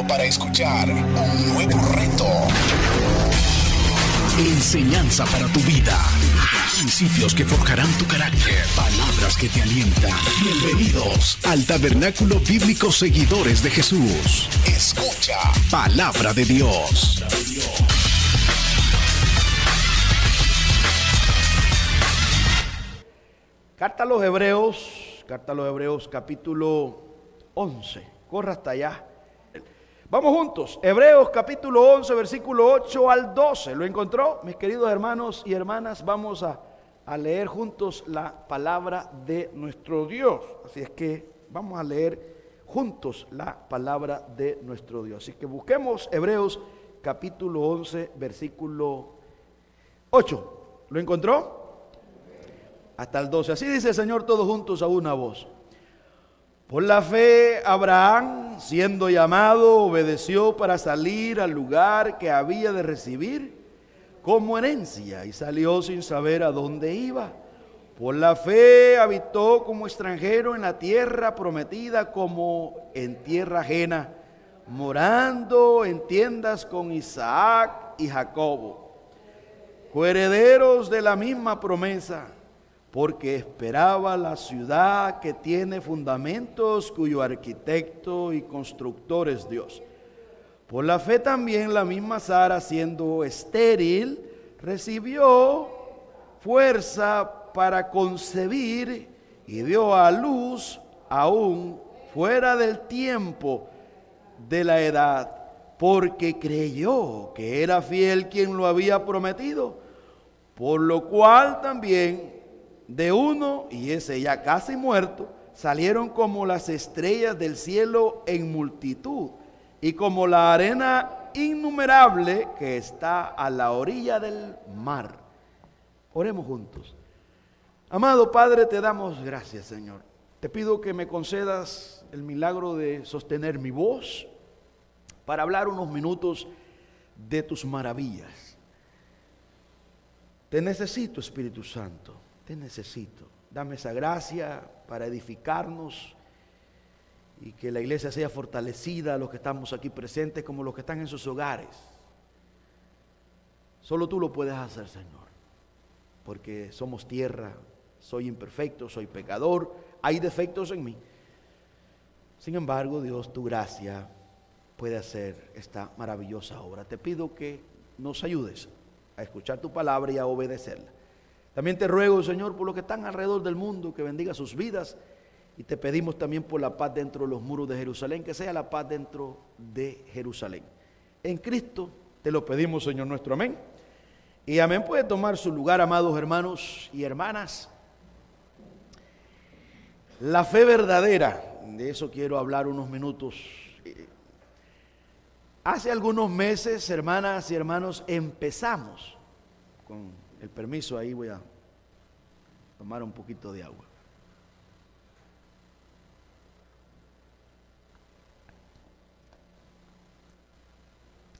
para escuchar un nuevo reto. Enseñanza para tu vida. Principios que forjarán tu carácter. Palabras que te alientan. Bienvenidos al Tabernáculo Bíblico Seguidores de Jesús. Escucha Palabra de Dios. Carta a los Hebreos capítulo 11. Corra hasta allá. Vamos juntos. Hebreos capítulo 11, versículo 8 al 12. ¿Lo encontró? Mis queridos hermanos y hermanas, vamos a leer juntos la palabra de nuestro Dios. Así es que vamos a leer juntos la palabra de nuestro Dios. Así que busquemos Hebreos capítulo 11, versículo 8. ¿Lo encontró? Hasta el 12. Así dice el Señor, todos juntos a una voz. Por la fe, Abraham, siendo llamado, obedeció para salir al lugar que había de recibir como herencia, y salió sin saber a dónde iba. Por la fe habitó como extranjero en la tierra prometida, como en tierra ajena, morando en tiendas con Isaac y Jacobo, coherederos de la misma promesa, porque esperaba la ciudad que tiene fundamentos, cuyo arquitecto y constructor es Dios. Por la fe también la misma Sara, siendo estéril, recibió fuerza para concebir y dio a luz aún fuera del tiempo de la edad, porque creyó que era fiel quien lo había prometido, por lo cual también de uno, y ese ya casi muerto, salieron como las estrellas del cielo en multitud, y como la arena innumerable que está a la orilla del mar. Oremos juntos. Amado Padre, te damos gracias, Señor. Te pido que me concedas el milagro de sostener mi voz para hablar unos minutos de tus maravillas. Te necesito, Espíritu Santo. Te necesito. Dame esa gracia para edificarnos y que la iglesia sea fortalecida, los que estamos aquí presentes como los que están en sus hogares. Solo tú lo puedes hacer, Señor, porque somos tierra, soy imperfecto, soy pecador, hay defectos en mí. Sin embargo, Dios, tu gracia puede hacer esta maravillosa obra. Te pido que nos ayudes a escuchar tu palabra y a obedecerla. También te ruego, Señor, por los que están alrededor del mundo, que bendiga sus vidas. Y te pedimos también por la paz dentro de los muros de Jerusalén, que sea la paz dentro de Jerusalén. En Cristo te lo pedimos, Señor nuestro. Amén. Y amén puede tomar su lugar, amados hermanos y hermanas. La fe verdadera, de eso quiero hablar unos minutos. Hace algunos meses, hermanas y hermanos, empezamos con el permiso, ahí voy a tomar un poquito de agua.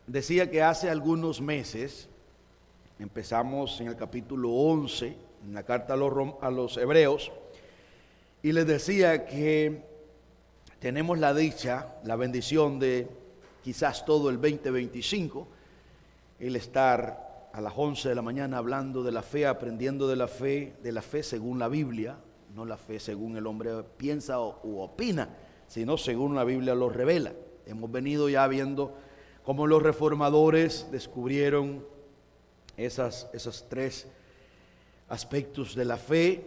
Decía que hace algunos meses empezamos en el capítulo 11, en la carta a los Hebreos, y les decía que tenemos la dicha, la bendición de quizás todo el 2025, el estar a las 11 de la mañana hablando de la fe, aprendiendo de la fe según la Biblia, no la fe según el hombre piensa u opina, sino según la Biblia lo revela. Hemos venido ya viendo cómo los reformadores descubrieron esos tres aspectos de la fe.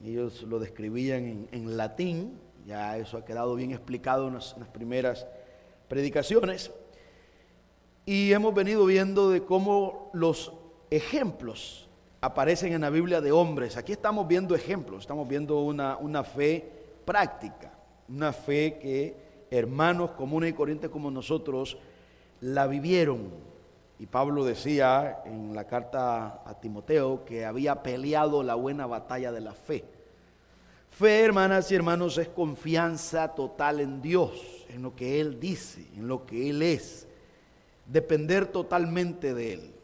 Ellos lo describían en latín, ya eso ha quedado bien explicado en las primeras predicaciones. Y hemos venido viendo de cómo los ejemplos aparecen en la Biblia de hombres. Aquí estamos viendo ejemplos, estamos viendo una fe práctica, una fe que hermanos comunes y corrientes como nosotros la vivieron. Y Pablo decía en la carta a Timoteo que había peleado la buena batalla de la fe. Fe, hermanas y hermanos, es confianza total en Dios, en lo que Él dice, en lo que Él es. Depender totalmente de Él.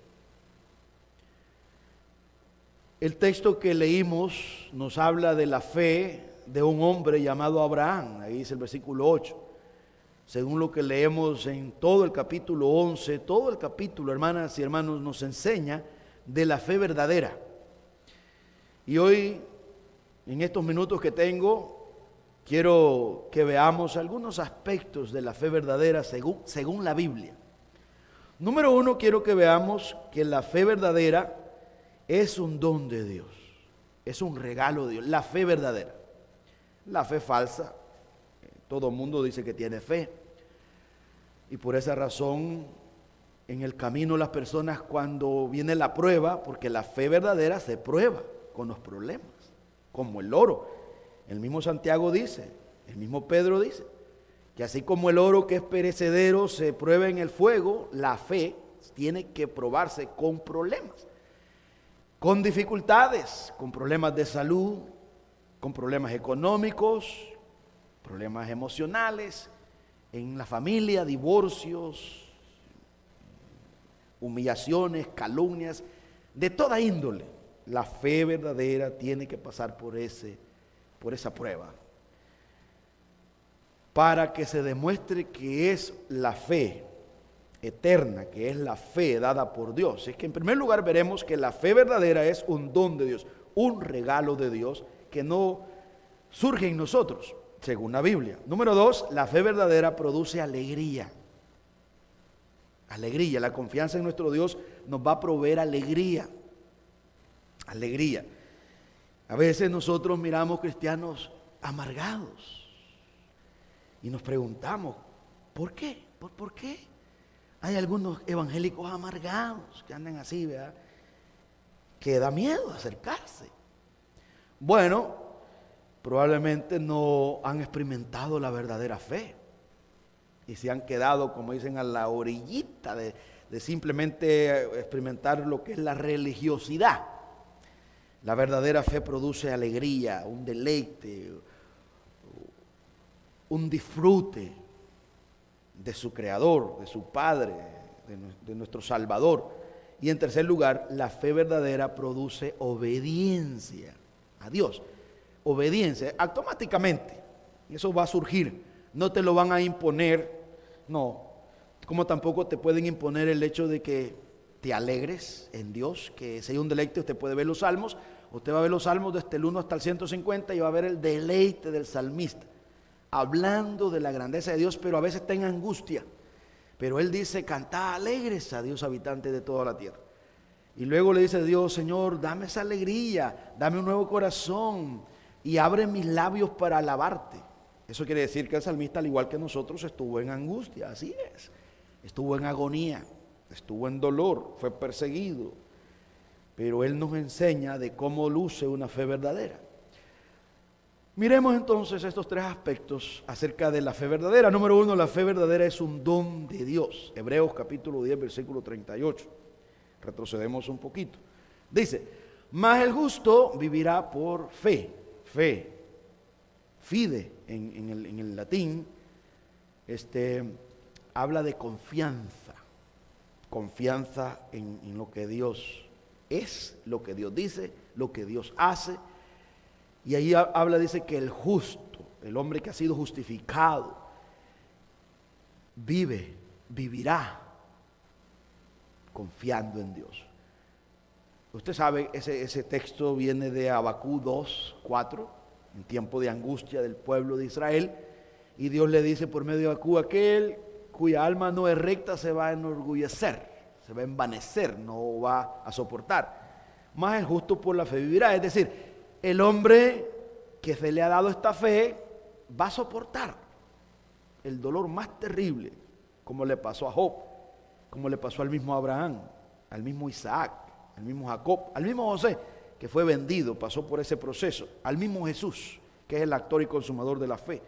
El texto que leímos nos habla de la fe de un hombre llamado Abraham. Ahí dice el versículo 8. según lo que leemos en todo el capítulo 11, todo el capítulo, hermanas y hermanos, nos enseña de la fe verdadera. Y hoy, en estos minutos que tengo, quiero que veamos algunos aspectos de la fe verdadera según la Biblia. Número uno, quiero que veamos que la fe verdadera es un don de Dios, es un regalo de Dios, la fe verdadera. La fe falsa, todo el mundo dice que tiene fe, y por esa razón en el camino las personas, cuando viene la prueba, porque la fe verdadera se prueba con los problemas, como el oro. El mismo Santiago dice, el mismo Pedro dice, que así como el oro que es perecedero se prueba en el fuego, la fe tiene que probarse con problemas, con dificultades, con problemas de salud, con problemas económicos, problemas emocionales, en la familia, divorcios, humillaciones, calumnias, de toda índole. La fe verdadera tiene que pasar por esa prueba, para que se demuestre que es la fe eterna, que es la fe dada por Dios. Es que en primer lugar veremos que la fe verdadera es un don de Dios, un regalo de Dios que no surge en nosotros, según la Biblia. Número dos, la fe verdadera produce alegría. Alegría, la confianza en nuestro Dios nos va a proveer alegría. Alegría. A veces nosotros miramos cristianos amargados y nos preguntamos, ¿por qué? ¿Por qué? Hay algunos evangélicos amargados que andan así, ¿verdad? Que da miedo acercarse. Bueno, probablemente no han experimentado la verdadera fe y se han quedado, como dicen, a la orillita de simplemente experimentar lo que es la religiosidad. La verdadera fe produce alegría, un deleite, un disfrute de su Creador, de su Padre, de nuestro Salvador. Y en tercer lugar, la fe verdadera produce obediencia a Dios. Obediencia, automáticamente. Eso va a surgir. No te lo van a imponer, no. Como tampoco te pueden imponer el hecho de que te alegres en Dios, que sea un deleite. Usted puede ver los salmos, usted va a ver los salmos desde el 1 hasta el 150 y va a ver el deleite del salmista, hablando de la grandeza de Dios, pero a veces está en angustia. Pero él dice, cantad alegres a Dios, habitantes de toda la tierra. Y luego le dice a Dios, Señor, dame esa alegría, dame un nuevo corazón y abre mis labios para alabarte. Eso quiere decir que el salmista, al igual que nosotros, estuvo en angustia, así es. Estuvo en agonía, estuvo en dolor, fue perseguido. Pero él nos enseña de cómo luce una fe verdadera. Miremos entonces estos tres aspectos acerca de la fe verdadera. Número uno, la fe verdadera es un don de Dios. Hebreos capítulo 10, versículo 38. Retrocedemos un poquito. Dice, mas el justo vivirá por fe. Fe, fide en el latín, habla de confianza. Confianza en lo que Dios es, lo que Dios dice, lo que Dios hace. Y ahí habla, dice que el justo, el hombre que ha sido justificado, vivirá confiando en Dios. Usted sabe, ese texto viene de Habacuc 2:4, en tiempo de angustia del pueblo de Israel, y Dios le dice por medio de Habacuc, aquel cuya alma no es recta se va a enorgullecer, se va a envanecer, no va a soportar. Mas el justo por la fe vivirá. Es decir, el hombre que se le ha dado esta fe va a soportar el dolor más terrible, como le pasó a Job, como le pasó al mismo Abraham, al mismo Isaac, al mismo Jacob, al mismo José, que fue vendido, pasó por ese proceso, al mismo Jesús, que es el actor y consumador de la fe,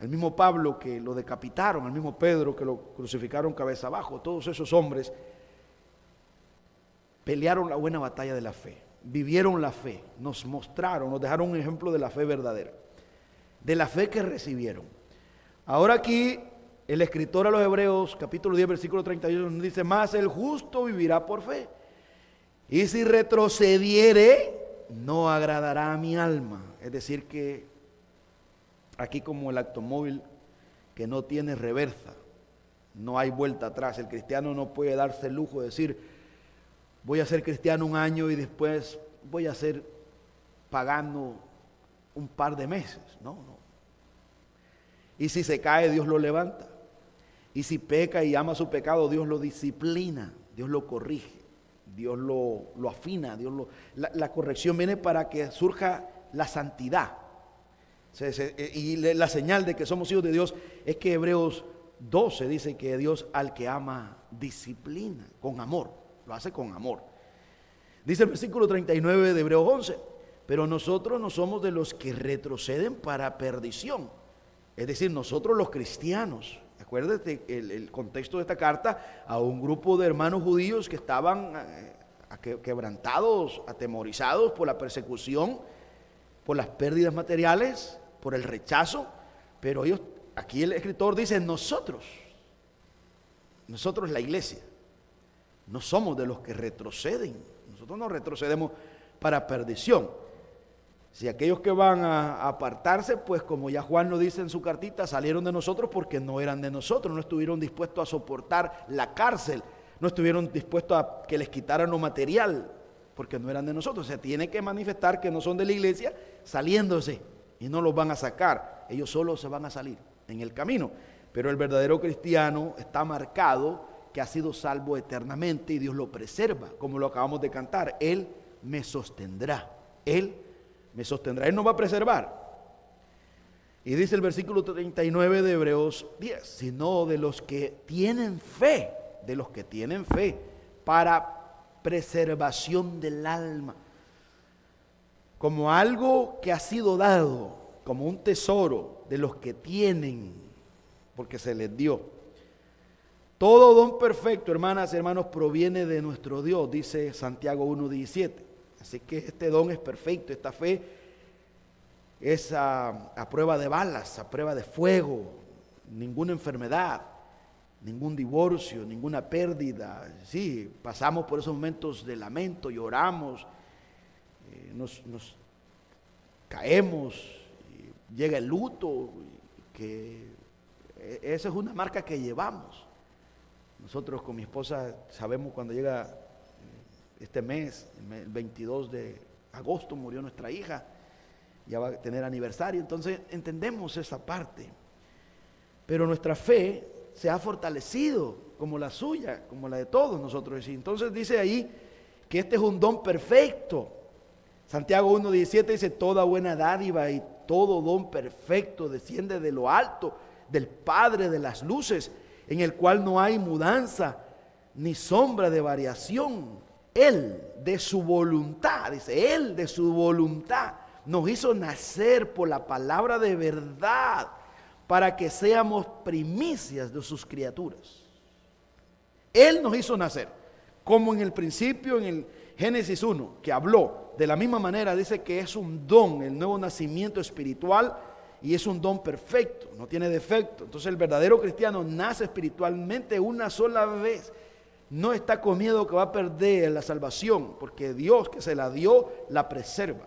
al mismo Pablo que lo decapitaron, al mismo Pedro que lo crucificaron cabeza abajo. Todos esos hombres pelearon la buena batalla de la fe, vivieron la fe, nos mostraron, nos dejaron un ejemplo de la fe verdadera, de la fe que recibieron. Ahora aquí el escritor a los Hebreos, capítulo 10, versículo 38, nos dice, mas el justo vivirá por fe, y si retrocediere, no agradará a mi alma. Es decir que aquí, como el automóvil que no tiene reversa, no hay vuelta atrás. El cristiano no puede darse el lujo de decir, voy a ser cristiano un año y después voy a ser pagano un par de meses. No. Y si se cae, Dios lo levanta. Y si peca y ama su pecado, Dios lo disciplina, Dios lo corrige, Dios lo afina. La corrección viene para que surja la santidad. Y la señal de que somos hijos de Dios es que Hebreos 12 dice que Dios al que ama disciplina con amor, lo hace con amor. Dice el versículo 39 de Hebreos 11, pero nosotros no somos de los que retroceden para perdición. Es decir, nosotros los cristianos, acuérdate el contexto de esta carta, a un grupo de hermanos judíos que estaban quebrantados, atemorizados por la persecución, por las pérdidas materiales, por el rechazo, pero ellos, aquí el escritor dice, nosotros la iglesia, no somos de los que retroceden, nosotros no retrocedemos para perdición. Si aquellos que van a apartarse, pues como ya Juan lo dice en su cartita, salieron de nosotros porque no eran de nosotros, no estuvieron dispuestos a soportar la cárcel, no estuvieron dispuestos a que les quitaran lo material, porque no eran de nosotros. O sea, tiene que manifestar que no son de la iglesia saliéndose y no los van a sacar, ellos solos se van a salir en el camino. Pero el verdadero cristiano está marcado que ha sido salvo eternamente y Dios lo preserva, como lo acabamos de cantar. Él me sostendrá, Él me sostendrá, Él nos va a preservar. Y dice el versículo 39 de Hebreos 10, sino de los que tienen fe, para preservación del alma, como algo que ha sido dado, como un tesoro de los que tienen, porque se les dio. Todo don perfecto, hermanas y hermanos, proviene de nuestro Dios, dice Santiago 1:17. Así que este don es perfecto, esta fe es a prueba de balas, a prueba de fuego, ninguna enfermedad, ningún divorcio, ninguna pérdida. Sí, pasamos por esos momentos de lamento, lloramos, nos caemos, llega el luto, que esa es una marca que llevamos. Nosotros con mi esposa sabemos cuando llega este mes, el 22 de agosto murió nuestra hija, ya va a tener aniversario, entonces entendemos esa parte. Pero nuestra fe se ha fortalecido como la suya, como la de todos nosotros. Entonces dice ahí que este es un don perfecto. Santiago 1:17 dice, toda buena dádiva y todo don perfecto desciende de lo alto, del Padre de las luces, en el cual no hay mudanza ni sombra de variación. Él de su voluntad, dice, Él de su voluntad nos hizo nacer por la palabra de verdad, para que seamos primicias de sus criaturas. Él nos hizo nacer, como en el principio, en el Génesis 1, que habló. De la misma manera dice que es un don, el nuevo nacimiento espiritual, y es un don perfecto, no tiene defecto. Entonces el verdadero cristiano nace espiritualmente una sola vez. No está con miedo que va a perder la salvación, porque Dios que se la dio, la preserva.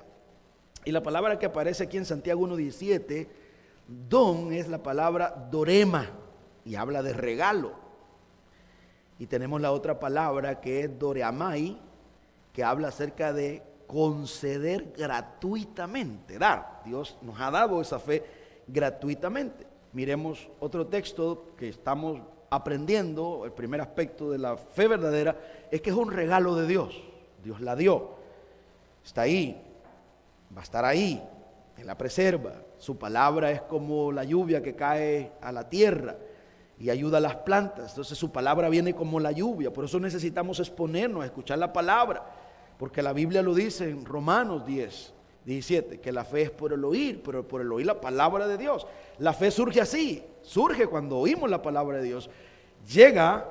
Y la palabra que aparece aquí en Santiago 1:17, don, es la palabra dorema, y habla de regalo. Y tenemos la otra palabra que es doreamai, que habla acerca de conceder gratuitamente, dar. Dios nos ha dado esa fe gratuitamente. Miremos otro texto que estamos aprendiendo. El primer aspecto de la fe verdadera es que es un regalo de Dios. Dios la dio, está ahí, va a estar ahí, Él la preserva. Su palabra es como la lluvia que cae a la tierra y ayuda a las plantas. Entonces su palabra viene como la lluvia. Por eso necesitamos exponernos a escuchar la palabra, porque la Biblia lo dice en Romanos 10:17, que la fe es por el oír, pero por el oír la palabra de Dios. La fe surge así, surge cuando oímos la palabra de Dios. Llega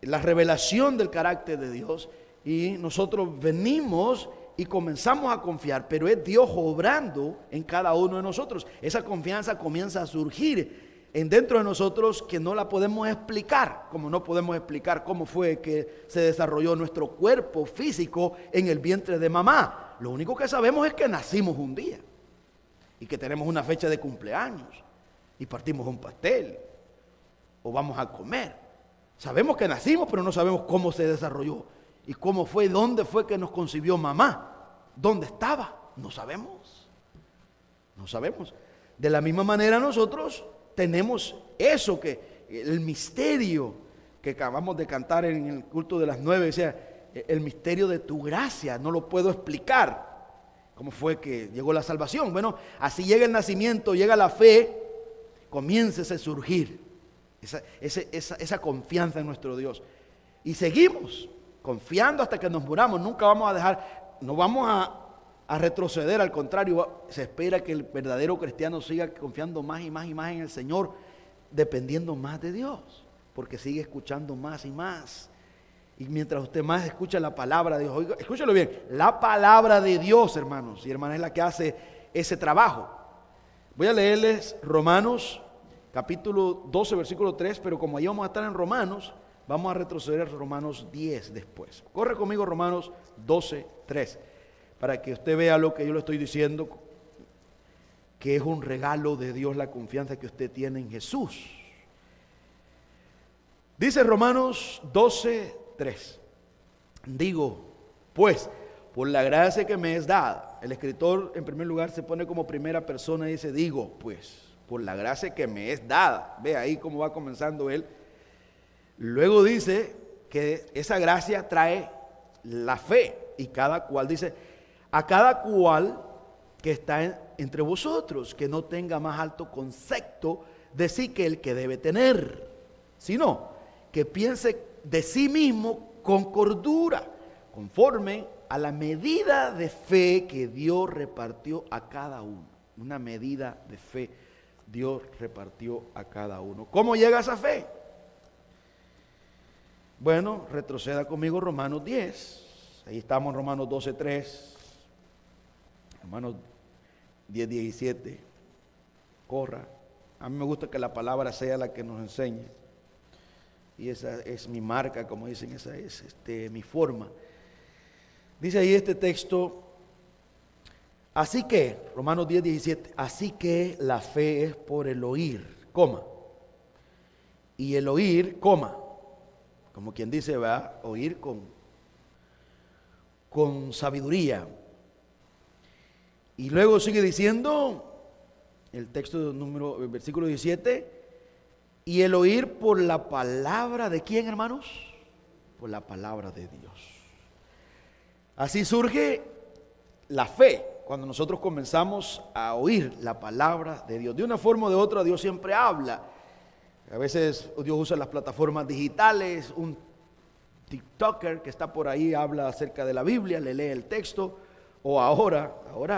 la revelación del carácter de Dios y nosotros venimos y comenzamos a confiar, pero es Dios obrando en cada uno de nosotros. Esa confianza comienza a surgir dentro de nosotros, que no la podemos explicar, como no podemos explicar cómo fue que se desarrolló nuestro cuerpo físico en el vientre de mamá. Lo único que sabemos es que nacimos un día y que tenemos una fecha de cumpleaños. y partimos un pastel o vamos a comer. Sabemos que nacimos, pero no sabemos cómo se desarrolló y cómo fue, dónde fue que nos concibió mamá, dónde estaba. No sabemos. No sabemos. De la misma manera nosotros tenemos eso, que el misterio que acabamos de cantar en el culto de las 9, decía, el misterio de tu gracia, no lo puedo explicar. ¿Cómo fue que llegó la salvación? Bueno, así llega el nacimiento, llega la fe, comienza ese surgir, esa confianza en nuestro Dios. Y seguimos confiando hasta que nos muramos. Nunca vamos a dejar, no vamos a retroceder, al contrario, se espera que el verdadero cristiano siga confiando más y más y más en el Señor, dependiendo más de Dios, porque sigue escuchando más y más. Y mientras usted más escucha la palabra de Dios, oiga, escúchelo bien, la palabra de Dios, hermanos y hermanas, es la que hace ese trabajo. Voy a leerles Romanos capítulo 12, versículo 3, pero como ahí vamos a estar en Romanos, vamos a retroceder a Romanos 10 después. Corre conmigo Romanos 12, 3, para que usted vea lo que yo le estoy diciendo, que es un regalo de Dios la confianza que usted tiene en Jesús. Dice Romanos 12, 3. Digo, pues, por la gracia que me es dada. El escritor en primer lugar se pone como primera persona y dice, digo, pues, por la gracia que me es dada. Ve ahí cómo va comenzando él. Luego dice que esa gracia trae la fe. Y cada cual dice, a cada cual que está entre vosotros, que no tenga más alto concepto de sí que el que debe tener, sino que piense de sí mismo con cordura, conforme a la medida de fe que Dios repartió a cada uno. Una medida de fe Dios repartió a cada uno. ¿Cómo llega esa fe? Bueno, retroceda conmigo Romanos 10. Ahí estamos en Romanos 12, 3. Romanos 10, 17. Corra. A mí me gusta que la palabra sea la que nos enseñe. Y esa es mi marca, como dicen, esa es mi forma. Dice ahí este texto, así que, Romanos 10, 17, así que la fe es por el oír, coma. Y el oír, coma. Como quien dice, va a oír con sabiduría. Y luego sigue diciendo, el texto el versículo 17, y el oír por la palabra de ¿quién, hermanos? Por la palabra de Dios. Así surge la fe, cuando nosotros comenzamos a oír la palabra de Dios. De una forma o de otra Dios siempre habla. A veces Dios usa las plataformas digitales, un TikToker que está por ahí habla acerca de la Biblia, le lee el texto. O ahora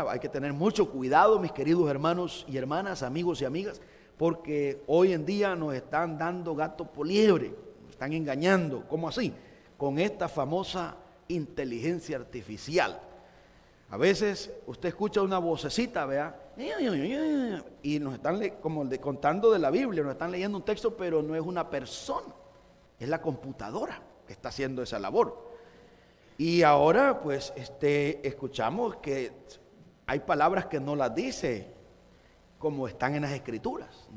hay que tener mucho cuidado, mis queridos hermanos y hermanas, amigos y amigas, porque hoy en día nos están dando gato por liebre, nos están engañando. ¿Cómo así? Con esta famosa inteligencia artificial. A veces usted escucha una vocecita, ¿vea? Y nos están contando de la Biblia, nos están leyendo un texto, pero no es una persona, es la computadora que está haciendo esa labor. Y ahora pues escuchamos que hay palabras que no las dice como están en las escrituras.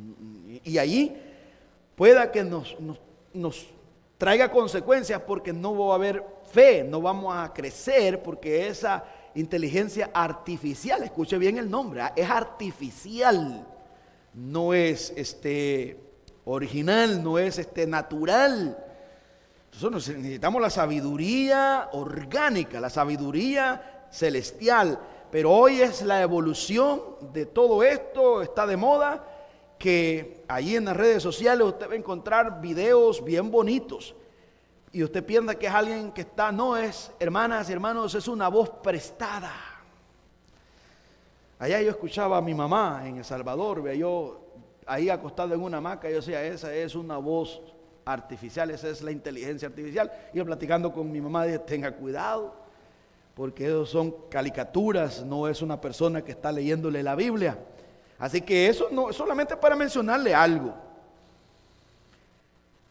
Y allí pueda que nos traiga consecuencias, porque no va a haber fe, no vamos a crecer, porque esa inteligencia artificial, escuche bien el nombre, es artificial, no es original, no es natural. Nosotros necesitamos la sabiduría orgánica, la sabiduría celestial, pero hoy es la evolución de todo esto, está de moda, que allí en las redes sociales usted va a encontrar videos bien bonitos, y usted piensa que es alguien que está, no es, hermanas y hermanos, es una voz prestada. Allá yo escuchaba a mi mamá en El Salvador, veía yo ahí acostado en una hamaca, yo decía, esa es una voz artificial, esa es la inteligencia artificial. Iba platicando con mi mamá, dije, tenga cuidado, porque esos son caricaturas, no es una persona que está leyéndole la Biblia. Así que eso no es solamente para mencionarle algo.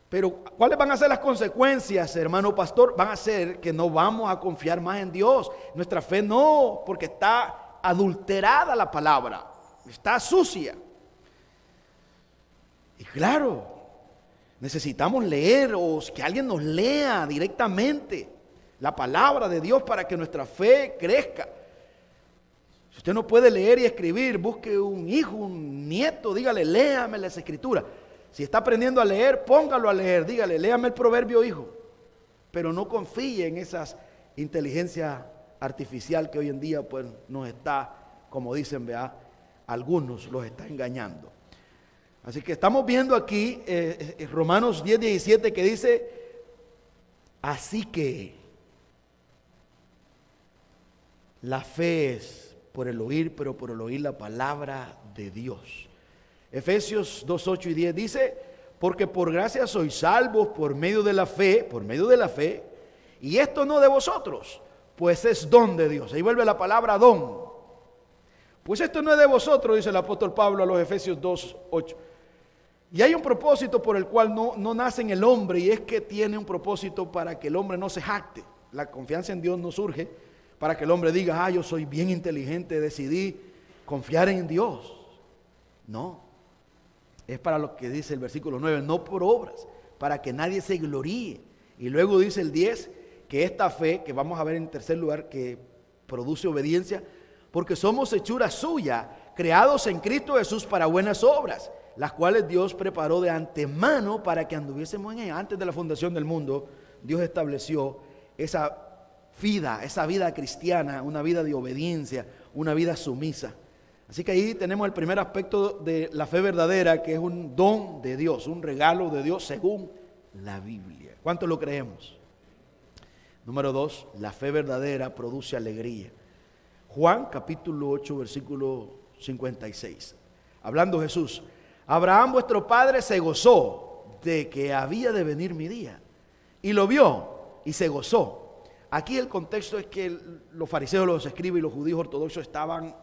Pero ¿cuáles van a ser las consecuencias, hermano pastor? Van a ser que no vamos a confiar más en Dios. Nuestra fe no, porque está adulterada la palabra, está sucia. Y claro, necesitamos leer o que alguien nos lea directamente la palabra de Dios para que nuestra fe crezca. Si usted no puede leer y escribir, busque un hijo, un nieto, dígale, léame las escrituras. Si está aprendiendo a leer, póngalo a leer, dígale, léame el proverbio, hijo. Pero no confíe en esas inteligencia artificial que hoy en día pues nos está, como dicen, vea, algunos los está engañando. Así que estamos viendo aquí Romanos 10:17 que dice, así que la fe es por el oír, pero por el oír la palabra de Dios. Efesios 2:8 y 10 dice, porque por gracia sois salvos por medio de la fe, y esto no de vosotros, pues es don de Dios. Ahí vuelve la palabra don. Pues esto no es de vosotros, dice el apóstol Pablo a los Efesios 2:8. Y hay un propósito por el cual no nace en el hombre, y es que tiene un propósito para que el hombre no se jacte. La confianza en Dios no surge para que el hombre diga, yo soy bien inteligente, decidí confiar en Dios. No, es para lo que dice el versículo 9, no por obras, para que nadie se gloríe. Y luego dice el 10, que esta fe, que vamos a ver en tercer lugar, que produce obediencia, porque somos hechura suya, creados en Cristo Jesús para buenas obras, las cuales Dios preparó de antemano para que anduviésemos en ella. Antes de la fundación del mundo, Dios estableció esa vida cristiana, una vida de obediencia, una vida sumisa. Así que ahí tenemos el primer aspecto de la fe verdadera, que es un don de Dios, un regalo de Dios según la Biblia. ¿Cuántos lo creemos? Número 2, la fe verdadera produce alegría. Juan capítulo 8, versículo 56. Hablando Jesús, Abraham vuestro padre se gozó de que había de venir mi día, y lo vio y se gozó. Aquí el contexto es que los fariseos, los escribas y los judíos ortodoxos estaban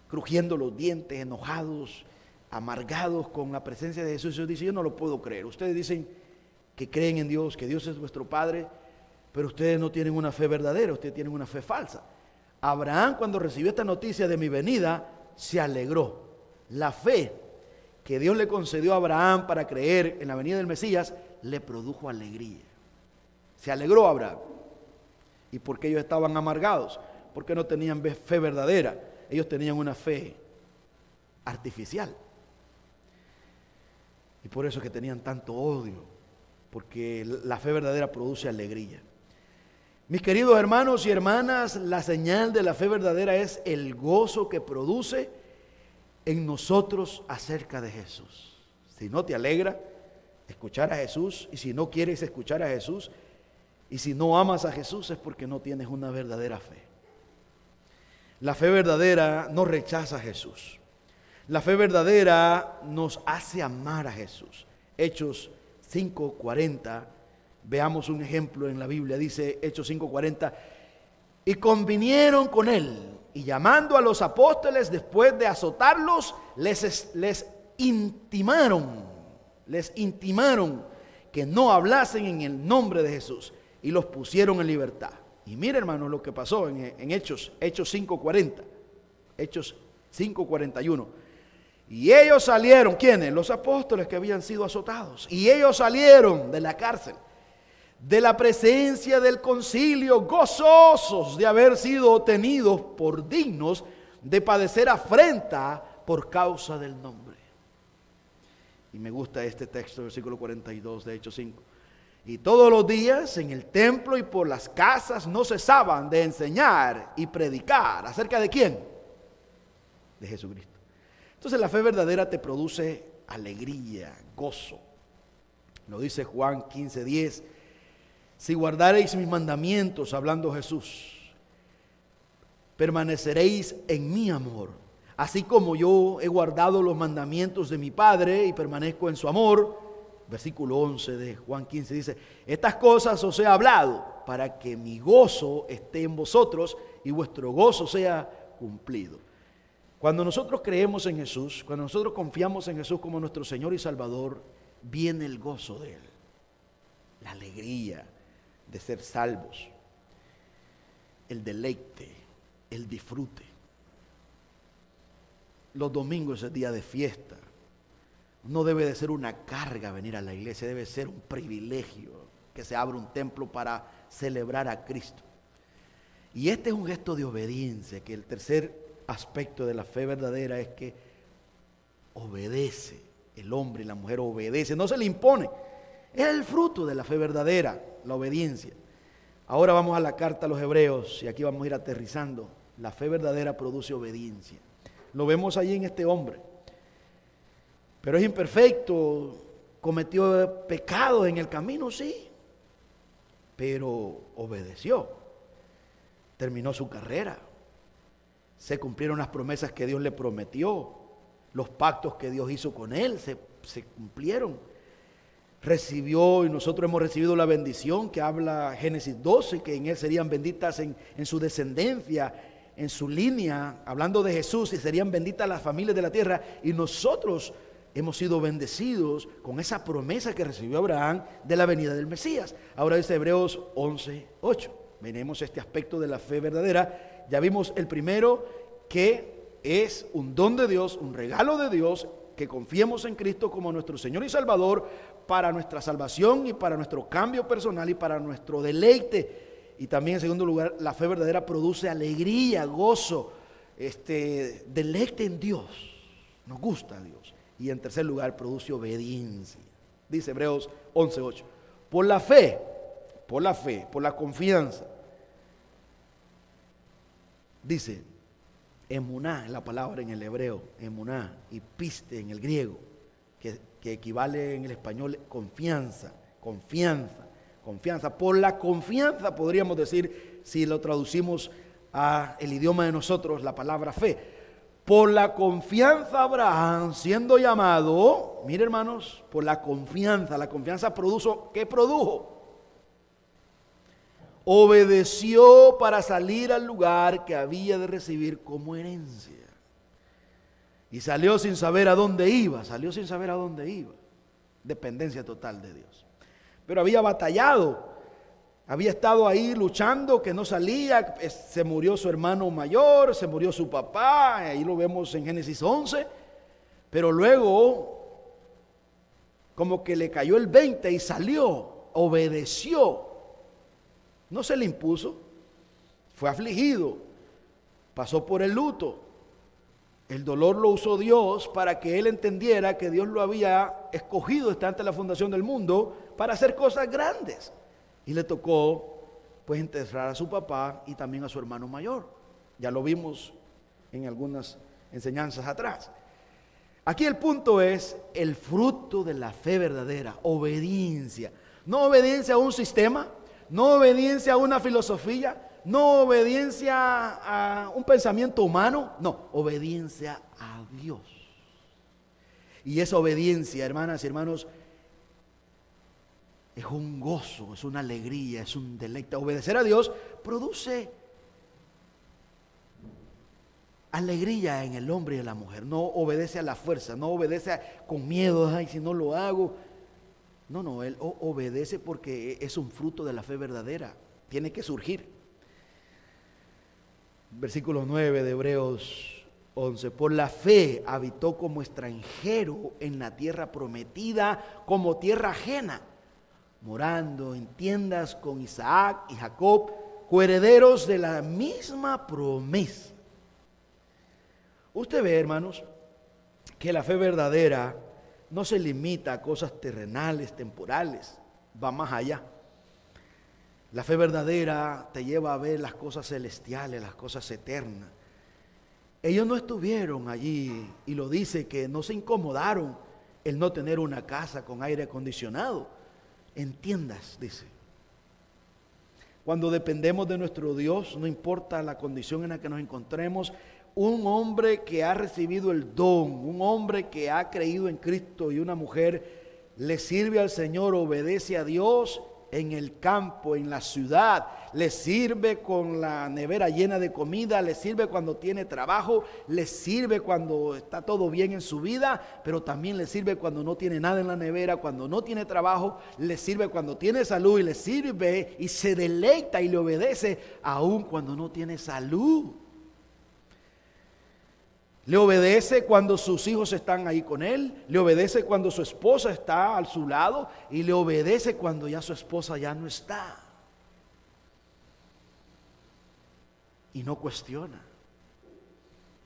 crujiendo los dientes, enojados, amargados con la presencia de Jesús. Ellos dicen, yo no lo puedo creer. Ustedes dicen que creen en Dios, que Dios es vuestro Padre, pero ustedes no tienen una fe verdadera, ustedes tienen una fe falsa. Abraham, cuando recibió esta noticia de mi venida, se alegró. La fe que Dios le concedió a Abraham para creer en la venida del Mesías, le produjo alegría. Se alegró Abraham. ¿Y por qué ellos estaban amargados? Porque no tenían fe verdadera. Ellos tenían una fe artificial. Y por eso es que tenían tanto odio, porque la fe verdadera produce alegría. Mis queridos hermanos y hermanas, la señal de la fe verdadera es el gozo que produce en nosotros acerca de Jesús. Si no te alegra escuchar a Jesús, y si no quieres escuchar a Jesús, y si no amas a Jesús, es porque no tienes una verdadera fe. La fe verdadera no rechaza a Jesús. La fe verdadera nos hace amar a Jesús. Hechos 5:40, veamos un ejemplo en la Biblia, dice Hechos 5:40, y convinieron con él, y llamando a los apóstoles después de azotarlos, les intimaron que no hablasen en el nombre de Jesús, y los pusieron en libertad. Y mire, hermanos, lo que pasó en Hechos 5:40, Hechos 5:41. Y ellos salieron, ¿quiénes? Los apóstoles que habían sido azotados. Y ellos salieron de la cárcel, de la presencia del concilio, gozosos de haber sido tenidos por dignos de padecer afrenta por causa del nombre. Y me gusta este texto, versículo 42 de Hechos 5. Y todos los días en el templo y por las casas no cesaban de enseñar y predicar. ¿Acerca de quién? De Jesucristo. Entonces la fe verdadera te produce alegría, gozo. Lo dice Juan 15:10. Si guardareis mis mandamientos, hablando Jesús, permaneceréis en mi amor, así como yo he guardado los mandamientos de mi Padre y permanezco en su amor. Versículo 11 de Juan 15 dice, estas cosas os he hablado para que mi gozo esté en vosotros y vuestro gozo sea cumplido. Cuando nosotros creemos en Jesús, cuando nosotros confiamos en Jesús como nuestro Señor y Salvador, viene el gozo de Él, la alegría de ser salvos, el deleite, el disfrute. Los domingos es día de fiesta. No debe de ser una carga venir a la iglesia, debe ser un privilegio que se abra un templo para celebrar a Cristo. Y este es un gesto de obediencia, que el tercer aspecto de la fe verdadera es que obedece. El hombre y la mujer obedecen, no se le impone. Es el fruto de la fe verdadera, la obediencia. Ahora vamos a la carta a los Hebreos y aquí vamos a ir aterrizando. La fe verdadera produce obediencia. Lo vemos allí en este hombre. Pero es imperfecto, cometió pecados en el camino, sí, pero obedeció. Terminó su carrera. Se cumplieron las promesas que Dios le prometió. Los pactos que Dios hizo con él se cumplieron. Recibió, y nosotros hemos recibido la bendición que habla Génesis 12, que en él serían benditas en su descendencia, en su línea, hablando de Jesús, y serían benditas las familias de la tierra. Y nosotros hemos sido bendecidos con esa promesa que recibió Abraham de la venida del Mesías. Ahora dice Hebreos 11:8. Veremos este aspecto de la fe verdadera. Ya vimos el primero, que es un don de Dios, un regalo de Dios, que confiemos en Cristo como nuestro Señor y Salvador para nuestra salvación y para nuestro cambio personal y para nuestro deleite. Y también, en segundo lugar, la fe verdadera produce alegría, gozo, deleite en Dios. Nos gusta a Dios. Y en tercer lugar, produce obediencia. Dice Hebreos 11:8. Por la fe, por la confianza. Dice, emuná es la palabra en el hebreo, emuná, y piste en el griego, que equivale en el español confianza. Por la confianza podríamos decir, si lo traducimos a el idioma de nosotros, la palabra fe. Por la confianza Abraham, siendo llamado, mire hermanos, por la confianza produjo, ¿qué produjo? Obedeció para salir al lugar que había de recibir como herencia. Y salió sin saber a dónde iba, Dependencia total de Dios. Pero había batallado, había estado ahí luchando, que no salía. Se murió su hermano mayor, se murió su papá, ahí lo vemos en Génesis 11. Pero luego, como que le cayó el 20 y salió, obedeció. No se le impuso, fue afligido, pasó por el luto. El dolor lo usó Dios para que él entendiera que Dios lo había escogido desde antes de la fundación del mundo para hacer cosas grandes. Y le tocó pues enterrar a su papá y también a su hermano mayor. Ya lo vimos en algunas enseñanzas atrás. Aquí el punto es el fruto de la fe verdadera, obediencia. No obediencia a un sistema, no obediencia a una filosofía, no obediencia a un pensamiento humano, no, obediencia a Dios. Y esa obediencia, hermanas y hermanos, es un gozo, es una alegría, es un deleite. Obedecer a Dios produce alegría en el hombre y en la mujer. No obedece a la fuerza, no obedece con miedo, ay, si no lo hago. No, él obedece porque es un fruto de la fe verdadera. Tiene que surgir. Versículo 9 de Hebreos 11. Por la fe habitó como extranjero en la tierra prometida, como tierra ajena, morando en tiendas con Isaac y Jacob, coherederos de la misma promesa. Usted ve, hermanos, que la fe verdadera no se limita a cosas terrenales, temporales, va más allá. La fe verdadera te lleva a ver las cosas celestiales, las cosas eternas. Ellos no estuvieron allí, y lo dice, que no se incomodaron el no tener una casa con aire acondicionado, en tiendas, dice. Cuando dependemos de nuestro Dios, no importa la condición en la que nos encontremos, un hombre que ha recibido el don, un hombre que ha creído en Cristo y una mujer le sirve al Señor, obedece a Dios en el campo, en la ciudad, le sirve con la nevera llena de comida, le sirve cuando tiene trabajo, le sirve cuando está todo bien en su vida, pero también le sirve cuando no tiene nada en la nevera, cuando no tiene trabajo, le sirve cuando tiene salud y le sirve y se deleita y le obedece aún cuando no tiene salud. Le obedece cuando sus hijos están ahí con él, le obedece cuando su esposa está a su lado y le obedece cuando ya su esposa ya no está. Y no cuestiona,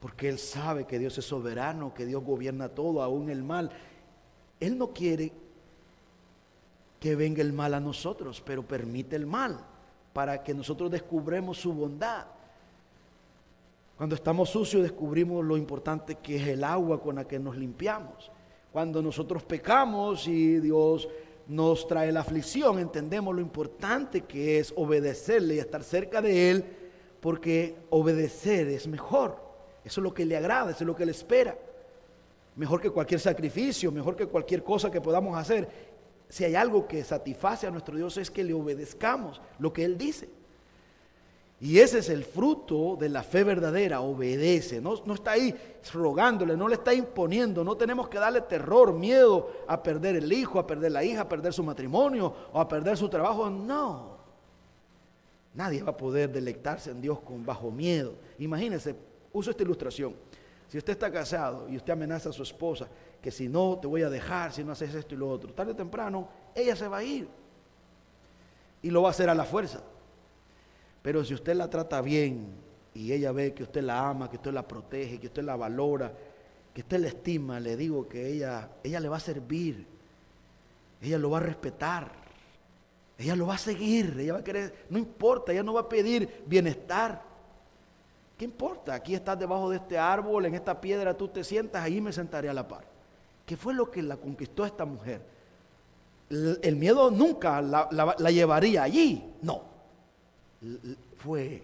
porque él sabe que Dios es soberano, que Dios gobierna todo, aún el mal. Él no quiere que venga el mal a nosotros, pero permite el mal para que nosotros descubramos su bondad. Cuando estamos sucios descubrimos lo importante que es el agua con la que nos limpiamos. Cuando nosotros pecamos y Dios nos trae la aflicción, entendemos lo importante que es obedecerle y estar cerca de Él, porque obedecer es mejor. Eso es lo que le agrada, eso es lo que Él espera. Mejor que cualquier sacrificio, mejor que cualquier cosa que podamos hacer. Si hay algo que satisface a nuestro Dios es que le obedezcamos lo que Él dice. Y ese es el fruto de la fe verdadera, obedece, no está ahí rogándole, no le está imponiendo, no tenemos que darle terror, miedo a perder el hijo, a perder la hija, a perder su matrimonio o a perder su trabajo, no. Nadie va a poder deleitarse en Dios bajo miedo. Imagínense, uso esta ilustración, si usted está casado y usted amenaza a su esposa, que si no te voy a dejar, si no haces esto y lo otro, tarde o temprano ella se va a ir y lo va a hacer a la fuerza. Pero si usted la trata bien y ella ve que usted la ama, que usted la protege, que usted la valora, que usted la estima, le digo que ella le va a servir, ella lo va a respetar, ella lo va a seguir, ella va a querer, no importa, ella no va a pedir bienestar. ¿Qué importa? Aquí estás debajo de este árbol, en esta piedra tú te sientas, ahí me sentaré a la par. ¿Qué fue lo que la conquistó a esta mujer? El miedo nunca la llevaría allí, no. Fue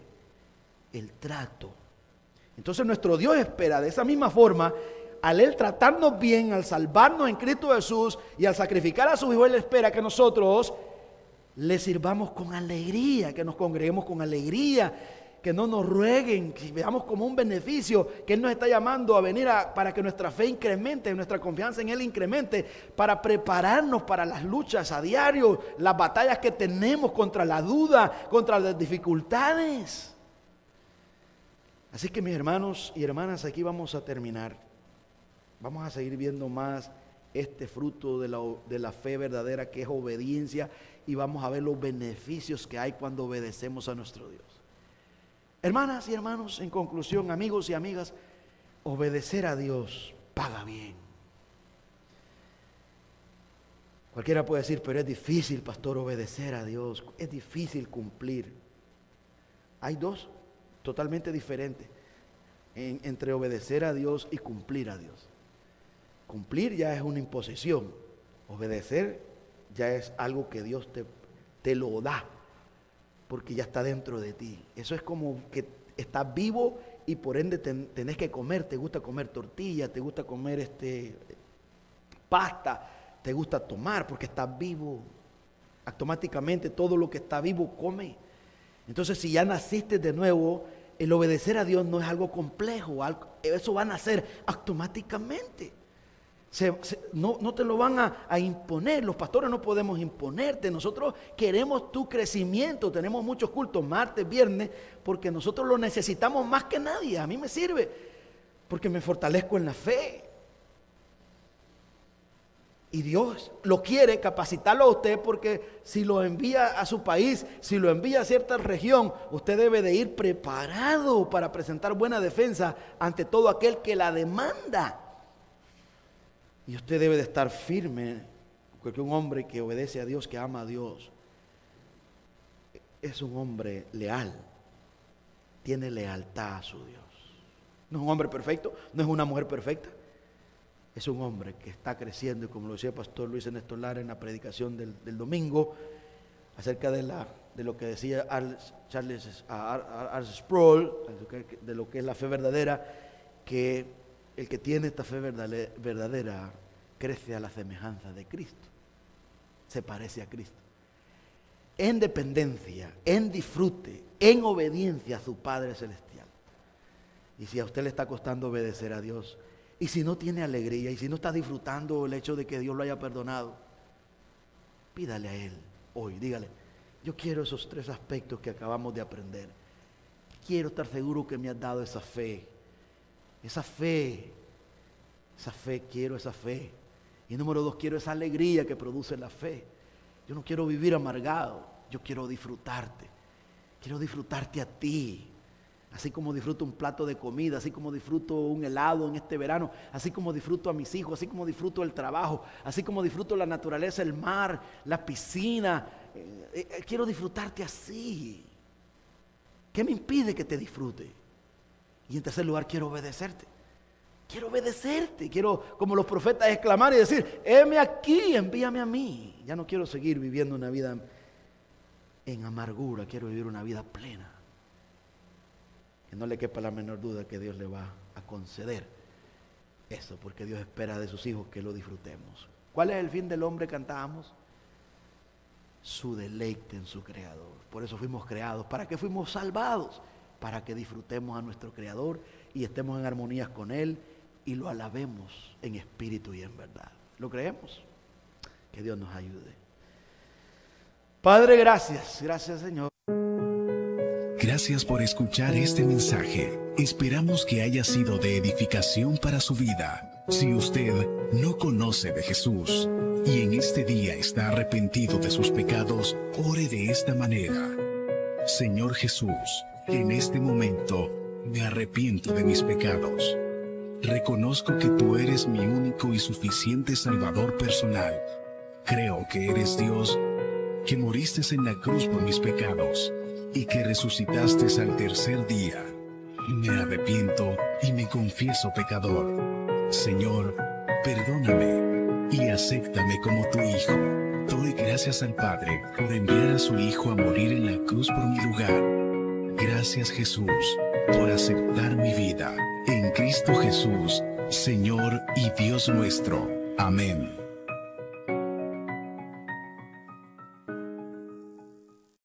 el trato. Entonces nuestro Dios espera de esa misma forma, al Él tratarnos bien, al salvarnos en Cristo Jesús y al sacrificar a su Hijo, Él espera que nosotros le sirvamos con alegría, que nos congreguemos con alegría, que no nos rueguen, que veamos como un beneficio que Él nos está llamando a venir para que nuestra fe incremente, nuestra confianza en Él incremente, para prepararnos para las luchas a diario, las batallas que tenemos contra la duda, contra las dificultades. Así que mis hermanos y hermanas, aquí vamos a terminar. Vamos a seguir viendo más este fruto de la fe verdadera, que es obediencia, y vamos a ver los beneficios que hay cuando obedecemos a nuestro Dios. Hermanas y hermanos, en conclusión, amigos y amigas, obedecer a Dios paga bien. Cualquiera puede decir, pero es difícil, pastor, obedecer a Dios, es difícil cumplir. Hay dos totalmente diferentes entre obedecer a Dios y cumplir a Dios. Cumplir ya es una imposición, obedecer ya es algo que Dios te lo da, porque ya está dentro de ti. Eso es como que estás vivo y por ende tenés que comer. Te gusta comer tortilla, te gusta comer pasta, te gusta tomar porque estás vivo. Automáticamente todo lo que está vivo come. Entonces si ya naciste de nuevo, el obedecer a Dios no es algo complejo, eso va a nacer automáticamente. No te lo van a imponer. Los pastores no podemos imponerte. Nosotros queremos tu crecimiento. Tenemos muchos cultos martes, viernes, porque nosotros lo necesitamos más que nadie. A mí me sirve porque me fortalezco en la fe. Y Dios lo quiere capacitarlo a usted, porque si lo envía a su país, si lo envía a cierta región, usted debe de ir preparado para presentar buena defensa ante todo aquel que la demanda. Y usted debe de estar firme, porque un hombre que obedece a Dios, que ama a Dios, es un hombre leal, tiene lealtad a su Dios. No es un hombre perfecto, no es una mujer perfecta, es un hombre que está creciendo, y como lo decía el pastor Luis Ernesto Lara en la predicación del domingo, acerca de lo que decía Charles Sproul, de lo que es la fe verdadera, que el que tiene esta fe verdadera crece a la semejanza de Cristo, se parece a Cristo, en dependencia, en disfrute, en obediencia a su Padre Celestial. Y si a usted le está costando obedecer a Dios, y si no tiene alegría, y si no está disfrutando el hecho de que Dios lo haya perdonado, pídale a Él hoy, dígale, yo quiero esos 3 aspectos que acabamos de aprender, quiero estar seguro que me has dado esa fe, Esa fe, quiero esa fe. Y número 2, quiero esa alegría que produce la fe. Yo no quiero vivir amargado, yo quiero disfrutarte. Quiero disfrutarte a ti. Así como disfruto un plato de comida, así como disfruto un helado en este verano, así como disfruto a mis hijos, así como disfruto el trabajo, así como disfruto la naturaleza, el mar, la piscina. Quiero disfrutarte así. ¿Qué me impide que te disfrute? Y en tercer lugar, quiero obedecerte. Quiero obedecerte. Quiero, como los profetas, exclamar y decir: heme aquí, envíame a mí. Ya no quiero seguir viviendo una vida en amargura, quiero vivir una vida plena. Que no le quepa la menor duda que Dios le va a conceder eso, porque Dios espera de sus hijos que lo disfrutemos. ¿Cuál es el fin del hombre? Cantábamos: su deleite en su Creador. Por eso fuimos creados. ¿Para qué fuimos salvados? Para que disfrutemos a nuestro Creador y estemos en armonía con Él y lo alabemos en espíritu y en verdad. ¿Lo creemos? Que Dios nos ayude. Padre, gracias. Gracias, Señor. Gracias por escuchar este mensaje. Esperamos que haya sido de edificación para su vida. Si usted no conoce de Jesús y en este día está arrepentido de sus pecados, ore de esta manera: Señor Jesús, en este momento me arrepiento de mis pecados. Reconozco que tú eres mi único y suficiente Salvador personal. Creo que eres Dios, que moriste en la cruz por mis pecados y que resucitaste al tercer día. Me arrepiento y me confieso pecador. Señor, perdóname y acéptame como tu Hijo. Doy gracias al Padre por enviar a su Hijo a morir en la cruz por mi lugar. Gracias, Jesús, por aceptar mi vida. En Cristo Jesús, Señor y Dios nuestro. Amén.